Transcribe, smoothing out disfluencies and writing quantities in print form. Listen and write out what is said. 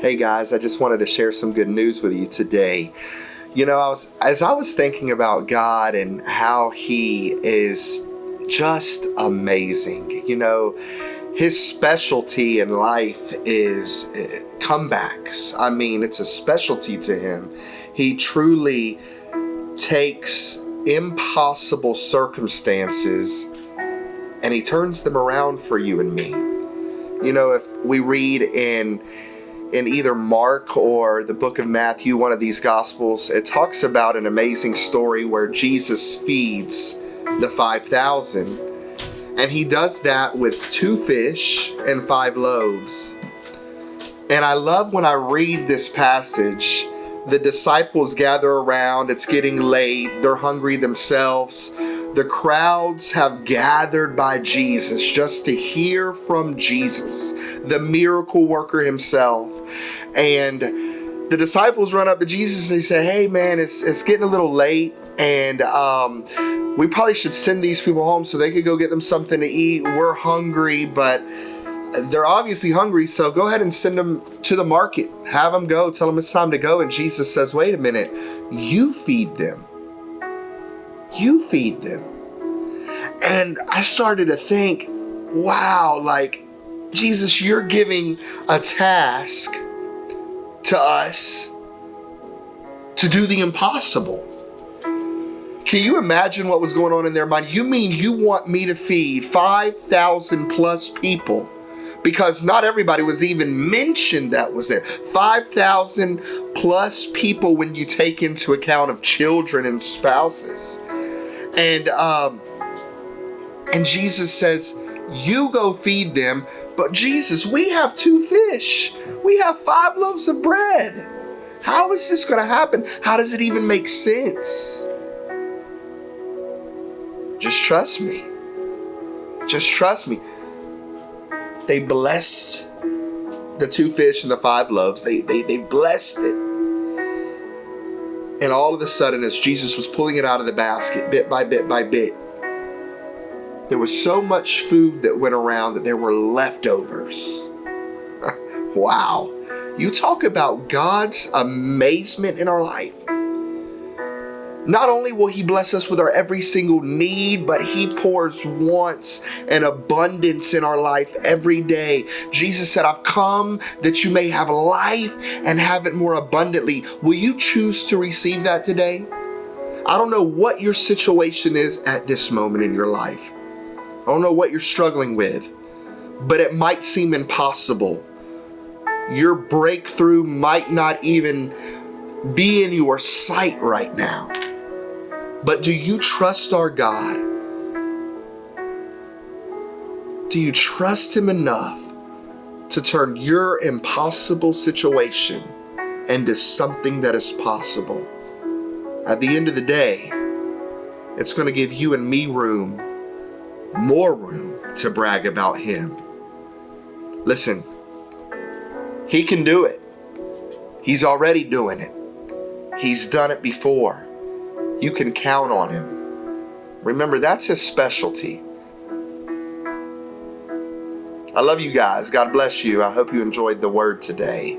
Hey guys, I just wanted to share some good news with you today. As I was thinking about God and how He is just amazing. His specialty in life is comebacks. I mean, it's a specialty to Him. He truly takes impossible circumstances and He turns them around for you and me. If we read in either Mark or the book of Matthew, one of these gospels, it talks about an amazing story where Jesus feeds the 5,000. And He does that with 2 fish and 5 loaves. And I love when I read this passage, the disciples gather around, it's getting late, they're hungry themselves. The crowds have gathered by Jesus just to hear from Jesus, the miracle worker Himself. And the disciples run up to Jesus and they say, hey man, it's getting a little late, and we probably should send these people home so they could go get them something to eat. We're hungry, but they're obviously hungry, so go ahead and send them to the market. Have them go, tell them it's time to go. And Jesus says, wait a minute, you feed them. You feed them. And I started to think, wow, Jesus, you're giving a task to us to do the impossible. Can you imagine what was going on in their mind? You mean you want me to feed 5,000 plus people? Because not everybody was even mentioned that was there. 5,000 plus people when you take into account of children and spouses. And Jesus says, you go feed them. But Jesus, we have 2 fish. We have 5 loaves of bread. How is this going to happen? How does it even make sense? Just trust me. Just trust me. They blessed the 2 fish and the 5 loaves. They blessed it. And all of a sudden, as Jesus was pulling it out of the basket, bit by bit by bit, there was so much food that went around that there were leftovers. Wow. You talk about God's amazement in our life. Not only will He bless us with our every single need, but He pours wants and abundance in our life every day. Jesus said, I've come that you may have life and have it more abundantly. Will you choose to receive that today? I don't know what your situation is at this moment in your life. I don't know what you're struggling with, but it might seem impossible. Your breakthrough might not even be in your sight right now. But do you trust our God? Do you trust Him enough to turn your impossible situation into something that is possible? At the end of the day, it's going to give you and me more room to brag about Him. Listen, He can do it. He's already doing it. He's done it before. You can count on Him. Remember, that's His specialty. I love you guys. God bless you. I hope you enjoyed the word today.